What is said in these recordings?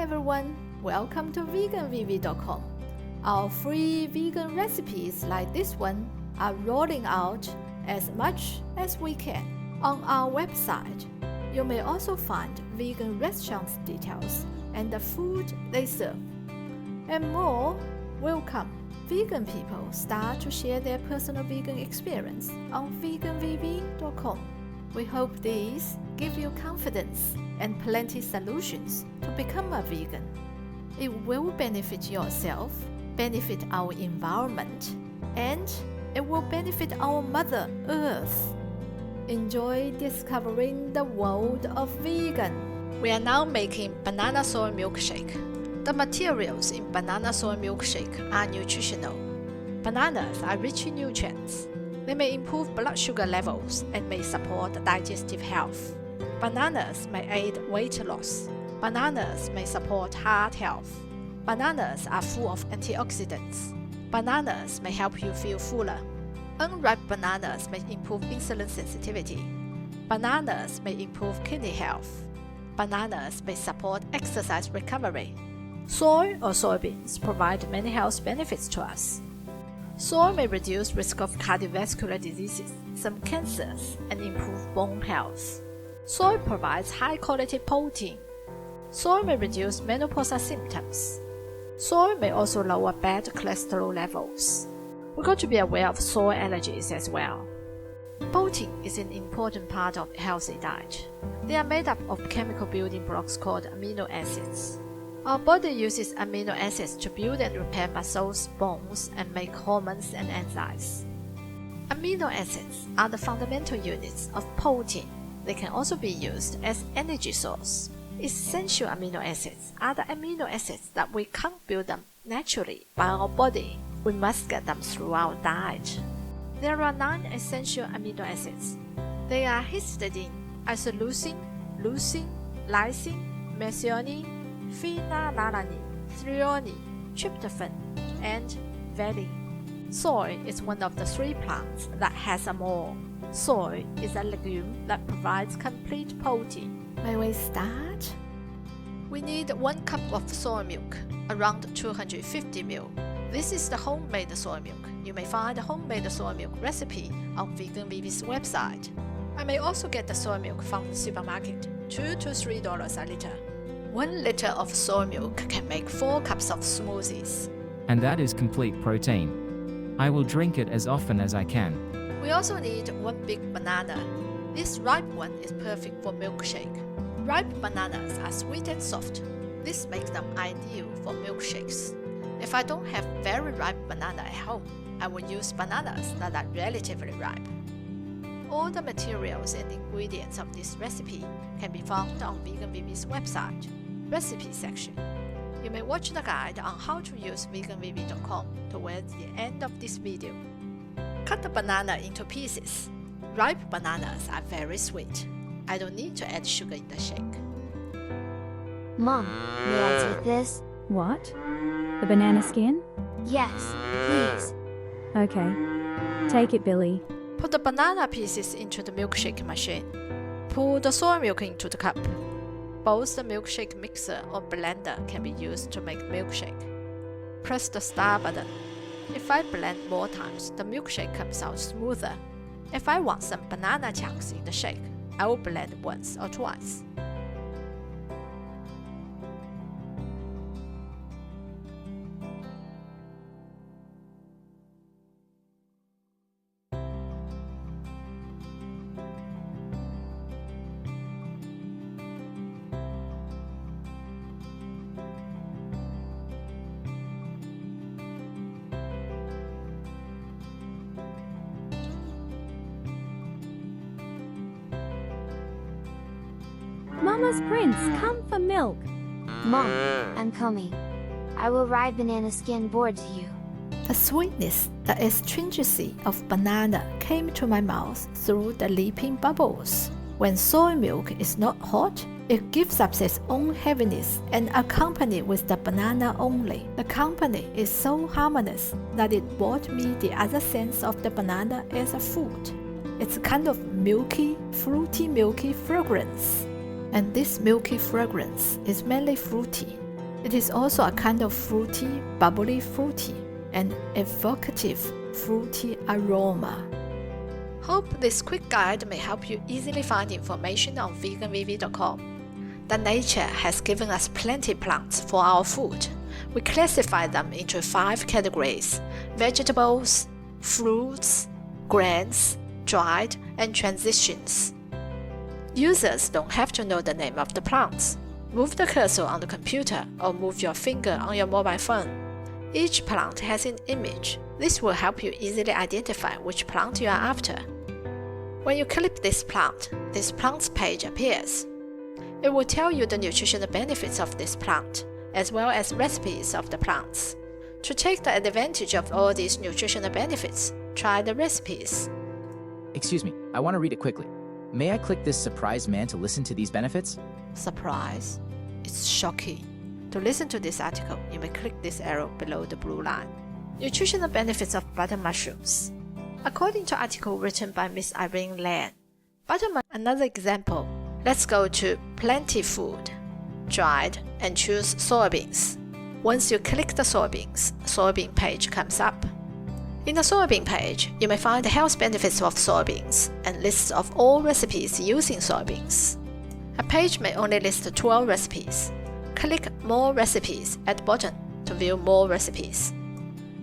everyone, welcome to veganvv.com. Our free vegan recipes like this one are rolling out as much as we can on our website. You may also find vegan restaurants details and the food they serve. And more will come. Vegan people start to share their personal vegan experience on veganvv.com. We hope these give you confidence and plenty solutions to become a vegan. It will benefit yourself, benefit our environment, and it will benefit our Mother Earth. Enjoy discovering the world of vegan. We are now making banana soy milk shake. The materials in banana soy milk shake are nutritional. Bananas are rich in nutrients. They may improve blood sugar levels and may support digestive health. Bananas may aid weight loss. Bananas may support heart health. Bananas are full of antioxidants. Bananas may help you feel fuller. Unripe bananas may improve insulin sensitivity. Bananas may improve kidney health. Bananas may support exercise recovery. Soy or soybeans provide many health benefits to us. Soy may reduce risk of cardiovascular diseases, some cancers, and improve bone health. Soy provides high-quality protein. Soy may reduce menopausal symptoms. Soy may also lower bad cholesterol levels. We've got to be aware of soy allergies as well. Protein is an important part of a healthy diet. They are made up of chemical building blocks called amino acids. Our body uses amino acids to build and repair muscles, bones, and make hormones and enzymes. Amino acids are the fundamental units of protein. They can also be used as energy source. Essential amino acids are the amino acids that we can't build them naturally by our body. We must get them through our diet. There are 9 essential amino acids. They are histidine, isoleucine, leucine, lysine, methionine, phenylalanine, threonine, tryptophan, and valine. Soy is one of the 3 plants that has them all. Soy is a legume that provides complete protein. May we start? We need 1 cup of soy milk, around 250 ml. This is the homemade soy milk. You may find the homemade soy milk recipe on veganvv's website. I may also get the soy milk from the supermarket, $2 to $3 a liter. 1 liter of soy milk can make 4 cups of smoothies. And that is complete protein. I will drink it as often as I can. We also need 1 big banana. This ripe one is perfect for milkshake. Ripe bananas are sweet and soft. This makes them ideal for milkshakes. If I don't have very ripe banana at home, I will use bananas that are relatively ripe. All the materials and ingredients of this recipe can be found on veganvv's website, recipe section. You may watch the guide on how to use veganvv.com towards the end of this video. Cut the banana into pieces. Ripe bananas are very sweet. I don't need to add sugar in the shake. Mom, may I take this? What? The banana skin? Yes, please. Okay. Take it, Billy. Put the banana pieces into the milkshake machine. Pour the soy milk into the cup. Both the milkshake mixer or blender can be used to make milkshake. Press the start button. If I blend more times, the milkshake comes out smoother. If I want some banana chunks in the shake, I will blend once or twice. Mama's Prince, come for milk. Mom, I'm coming. I will ride banana skin board to you. The sweetness, the astringency of banana came to my mouth through the leaping bubbles. When soy milk is not hot, it gives up its own heaviness and accompanied with the banana only. The company is so harmonious that it brought me the other sense of the banana as a food. It's kind of milky, fruity, milky fragrance. And this milky fragrance is mainly fruity. It is also a kind of fruity, bubbly fruity, and evocative fruity aroma. Hope this quick guide may help you easily find information on veganvv.com. The nature has given us plenty plants for our food. We classify them into 5 categories: vegetables, fruits, grains, dried, and transitions. Users don't have to know the name of the plants. Move the cursor on the computer or move your finger on your mobile phone. Each plant has an image. This will help you easily identify which plant you are after. When you click this plant's page appears. It will tell you the nutritional benefits of this plant, as well as recipes of the plants. To take the advantage of all these nutritional benefits, try the recipes. Excuse me, I want to read it quickly. May I click this surprise man to listen to these benefits? Surprise. It's shocking. To listen to this article, you may click this arrow below the blue line. Nutritional benefits of butter mushrooms. According to article written by Miss Irene Lan, another example. Let's go to Plenty Food, Dried, and choose soybeans. Once you click the soybean page comes up. In the soybean page, you may find the health benefits of soybeans and lists of all recipes using soybeans. A page may only list 12 recipes. Click More Recipes at the bottom to view more recipes.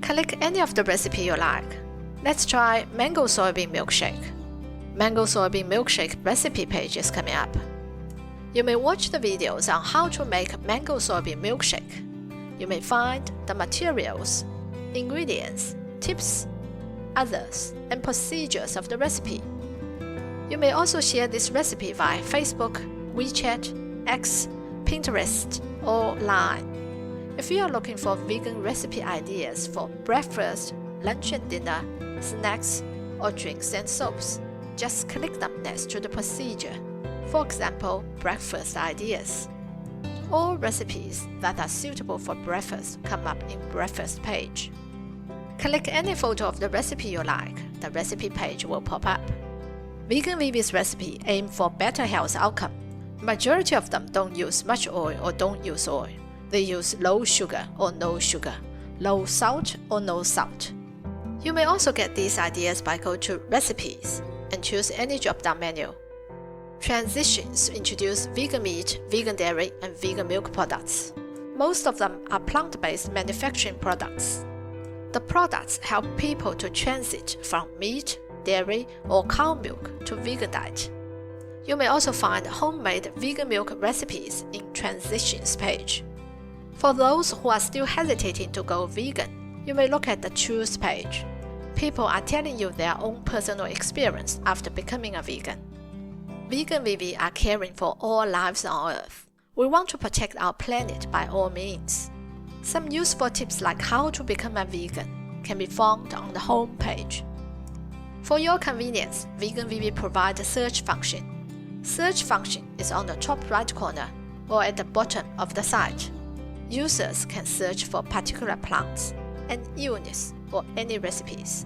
Click any of the recipe you like. Let's try Mango Soybean Milkshake. Mango Soybean Milkshake recipe page is coming up. You may watch the videos on how to make mango soybean milkshake. You may find the materials, ingredients, tips, others, and procedures of the recipe. You may also share this recipe via Facebook, WeChat, X, Pinterest, or Line. If you are looking for vegan recipe ideas for breakfast, lunch and dinner, snacks, or drinks and soaps, just click them next to the procedure. For example, breakfast ideas. All recipes that are suitable for breakfast come up in breakfast page. Click any photo of the recipe you like. The recipe page will pop up. Vegan VV's recipe aim for better health outcome. Majority of them don't use much oil or don't use oil. They use low sugar or no sugar, low salt or no salt. You may also get these ideas by go to Recipes and choose any drop-down menu. Transitions introduce vegan meat, vegan dairy, and vegan milk products. Most of them are plant-based manufacturing products. The products help people to transit from meat, dairy, or cow milk to vegan diet. You may also find homemade vegan milk recipes in Transitions page. For those who are still hesitating to go vegan, you may look at the Choose page. People are telling you their own personal experience after becoming a vegan. Vegan VV are caring for all lives on Earth. We want to protect our planet by all means. Some useful tips like how to become a vegan can be found on the home page. For your convenience, Vegan VV provides a search function. Search function is on the top right corner or at the bottom of the site. Users can search for particular plants, an illness, or any recipes.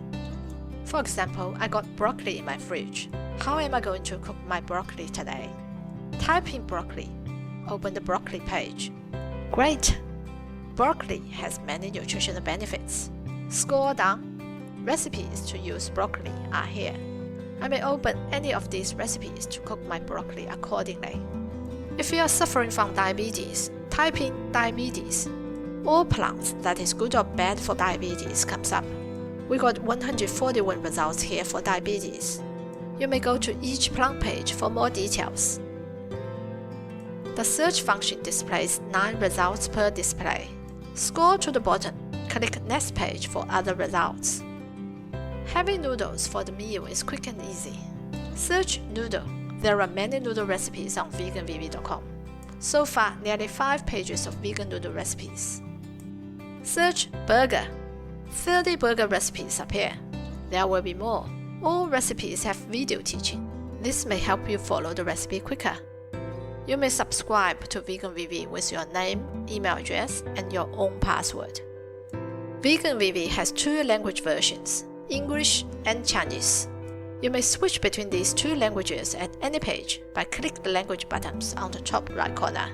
For example, I got broccoli in my fridge. How am I going to cook my broccoli today? Type in broccoli. Open the broccoli page. Great! Broccoli has many nutritional benefits. Scroll down. Recipes to use broccoli are here. I may open any of these recipes to cook my broccoli accordingly. If you are suffering from diabetes, type in diabetes. All plants that is good or bad for diabetes comes up. We got 141 results here for diabetes. You may go to each plant page for more details. The search function displays 9 results per display. Scroll to the bottom, click Next page for other results. Having noodles for the meal is quick and easy. Search noodle. There are many noodle recipes on veganvv.com. So far, nearly 5 pages of vegan noodle recipes. Search burger. 30 burger recipes appear. There will be more. All recipes have video teaching. This may help you follow the recipe quicker. You may subscribe to Vegan VV with your name, email address, and your own password. Vegan VV has 2 language versions, English and Chinese. You may switch between these 2 languages at any page by clicking the language buttons on the top right corner.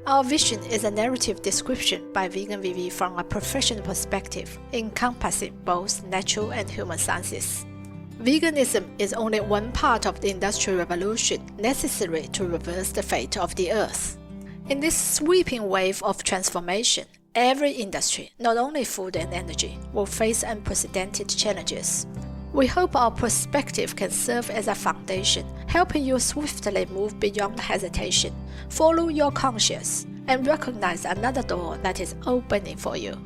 Our vision is a narrative description by Vegan VV from a professional perspective, encompassing both natural and human sciences. Veganism is only one part of the Industrial Revolution necessary to reverse the fate of the Earth. In this sweeping wave of transformation, every industry, not only food and energy, will face unprecedented challenges. We hope our perspective can serve as a foundation, helping you swiftly move beyond hesitation, follow your conscience, and recognize another door that is opening for you.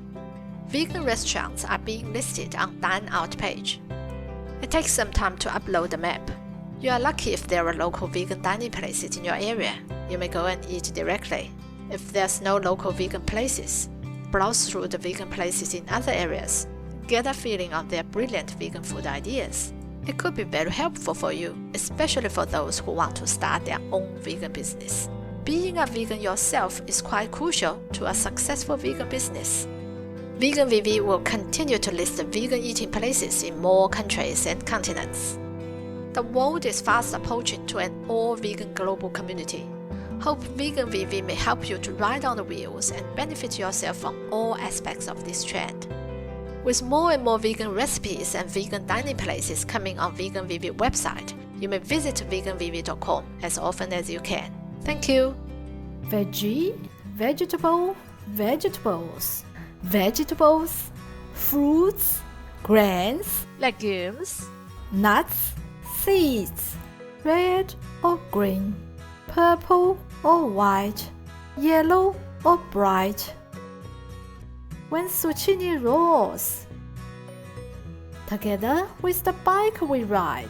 Vegan restaurants are being listed on Dine Out page. It takes some time to upload the map. You are lucky if there are local vegan dining places in your area. You may go and eat directly. If there's no local vegan places, browse through the vegan places in other areas. Get a feeling of their brilliant vegan food ideas. It could be very helpful for you, especially for those who want to start their own vegan business. Being a vegan yourself is quite crucial to a successful vegan business. Vegan VV will continue to list vegan eating places in more countries and continents. The world is fast approaching to an all-vegan global community. Hope Vegan VV may help you to ride on the wheels and benefit yourself from all aspects of this trend. With more and more vegan recipes and vegan dining places coming on Vegan VV website, you may visit veganvv.com as often as you can. Thank you. Veggie, vegetable, vegetables, vegetables, fruits, grains, Legumes, nuts, seeds, red or green, purple or white, yellow or bright. When zucchini rolls, together with the bike we ride,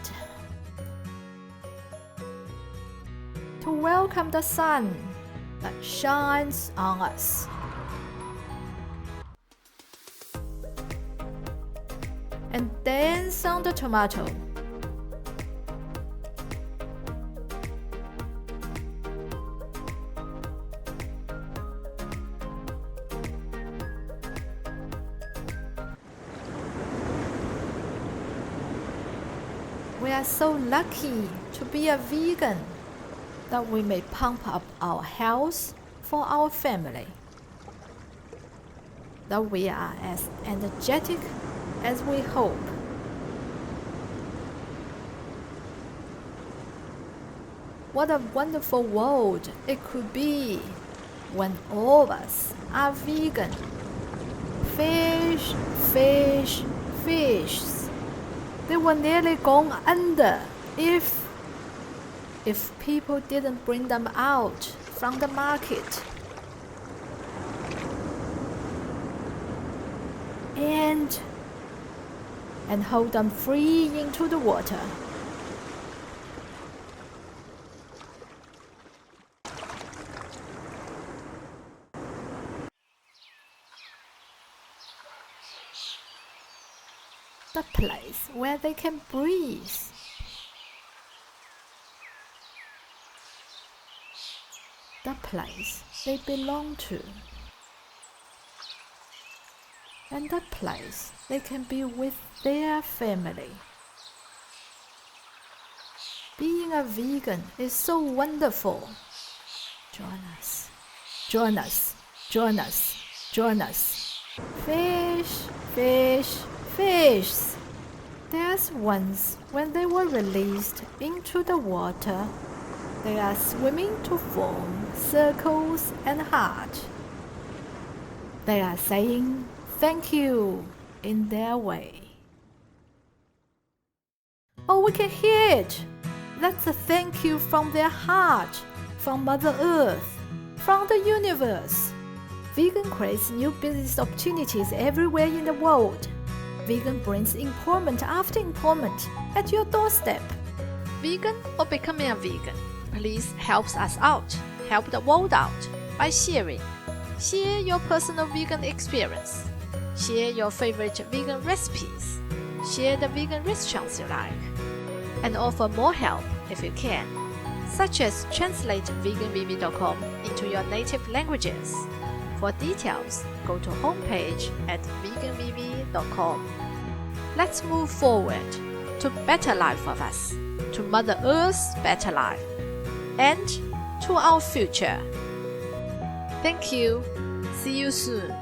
to welcome the sun that shines on us. And dance on the tomato. We are so lucky to be a vegan that we may pump up our health for our family, that we are as energetic as we hope. What a wonderful world it could be when all of us are vegan. Fish, fish, fish. They were nearly gone under if people didn't bring them out from the market. And hold them free into the water. The place where they can breathe. The place they belong to. And the place they can be with their family. Being a vegan is so wonderful. Join us, join us, join us, join us. Fish, fish, fish. There's once when they were released into the water, they are swimming to form circles and heart. They are saying thank you in their way. Oh, we can hear it. That's a thank you from their heart, from Mother Earth, from the universe. Vegan creates new business opportunities everywhere in the world. Vegan brings employment after employment at your doorstep. Vegan or becoming a vegan, please help us out, help the world out by sharing. Share your personal vegan experience. Share your favorite vegan recipes. Share the vegan restaurants you like. And offer more help if you can, such as translate veganvv.com into your native languages. For details, go to homepage at veganvv.com. Let's move forward to better life of us, to Mother Earth's better life, and to our future. Thank you. See you soon.